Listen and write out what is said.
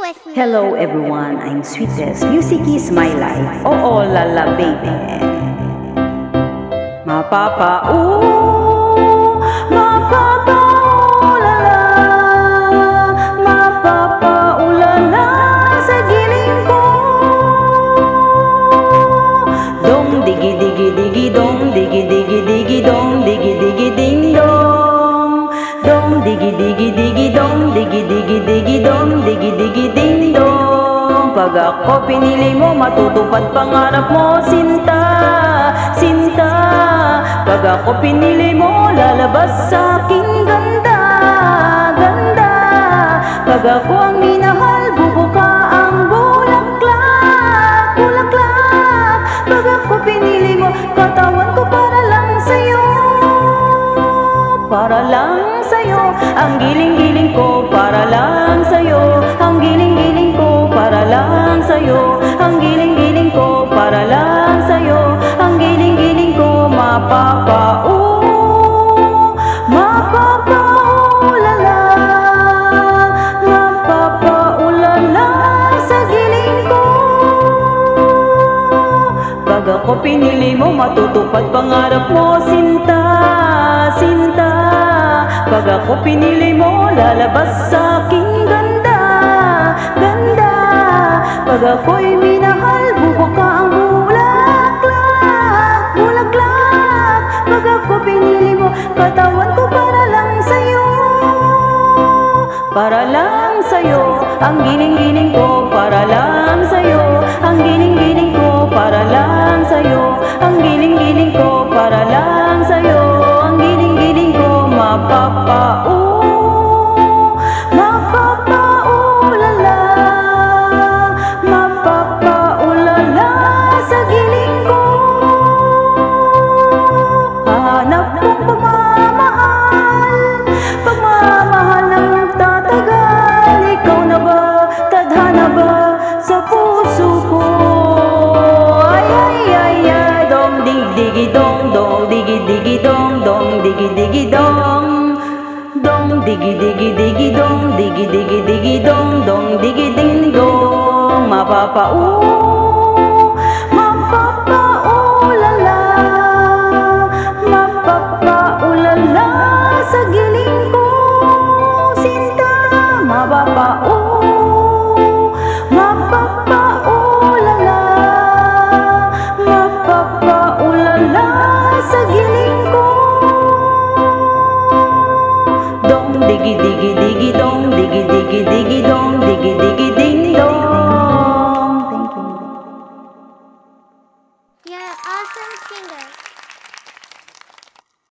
with me. Hello everyone, I'm Sweetest. Music is my life. Oo, lala baby. Mapapa-ulala, mapapa-ulala sa giling ko. Dong digi digi digi dong digi digi digi dong digi digi ding dong. Dong digi digi digi dong digi digi digi dong digi digi ding dong. Pag ako pinili mo, matutupad pangarap mo, Sinta, Sinta. Pag ako pinili mo, lalabas sa aking ganda, ganda. Pag ako ang minahal, bubuka ang bulaklak, bulaklak. Pag ako pinili mo, katawan ko para lang sa'yo, para lang sa'yo. Ang giling-giling ko para lang sa'yo, ang giling-giling ko para lang sa'yo, ang giling-giling ko para lang sa'yo, ang giling-giling ko. Mapapa-ulala, mapapa-ulala sa giling ko. Pag ako pinili mo, matutupad pangarap mo, Sinta, Sinta. Pag ako pinili mo, lalabas sa aking ganda, ganda. Pag ako'y minahal, bubuka ang bulaklak, bulaklak. Pag ako pinili mo, katawan ko para lang sa'yo, para lang sa'yo. Ang giling-giling ko para lang sa'yo, ang giling-giling ko para lang sa'yo, ang giling-giling ko para lang sa'yo, ang giling-giling ko. Mapapa-ulala, mapapa-ulala sa giling ko. Hahanap kong pagmamahal, pagmamahal ng nagtatagal. Ikaw na ba, tadhana ba sa puso ko? Ay, ay, ay, ay. Dong digi dong, dong digi dong, dong digi dong. Dong digi digi dong, digi digi dong, dong digi ding dong. Mapapa-ulala, mapapa-ulala sa giling ko, Sinta. Mapapa-ulala, mapapa-ulala sa giling ko. Dong digi digi dong, digi digi dong, digi digi ding dong. Thank you. You're an awesome singer.